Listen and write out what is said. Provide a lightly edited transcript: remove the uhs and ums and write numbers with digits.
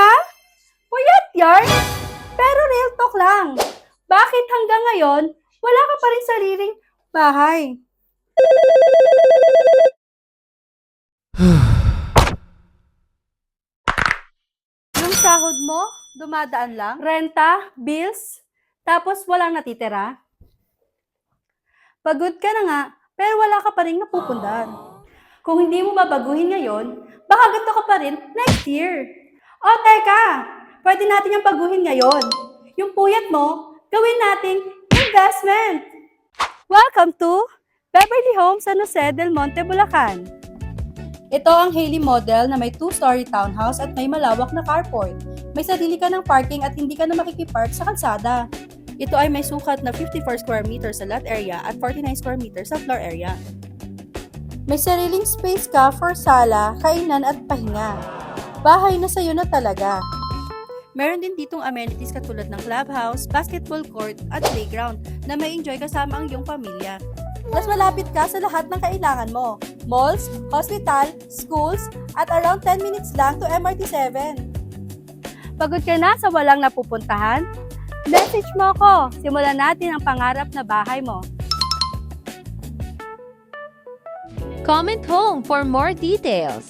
Teka, puyat yarn? Pero real talk lang. Bakit hanggang ngayon, wala ka pa rin sariling bahay? Yung sahod mo, dumadaan lang? Renta, bills, tapos walang natitira? Pagod ka na nga, pero wala ka pa rin napupundar. Kung hindi mo babaguhin ngayon, baka ganito ka pa rin next year. O teka, pwede natin yung baguhin ngayon. Yung puyat mo, gawin nating investment. Welcome to Beverly Homes San Jose del Monte, Bulacan. Ito ang Hailey model na may 2-story townhouse at may malawak na carport. May sarili ka ng parking at hindi ka na makikipark sa kalsada. Ito ay may sukat na 54 square meters sa lot area at 49 square meters sa floor area. May sariling space ka for sala, kainan at pahinga. Bahay na sa'yo na talaga. Meron din ditong amenities katulad ng clubhouse, basketball court at playground na may enjoy kasama ang iyong pamilya. Mas malapit ka sa lahat ng kailangan mo. Malls, hospital, schools, at around 10 minutes lang to MRT 7. Pagod ka na sa walang napupuntahan? Message mo ako. Simulan natin ang pangarap na bahay mo. Comment home for more details.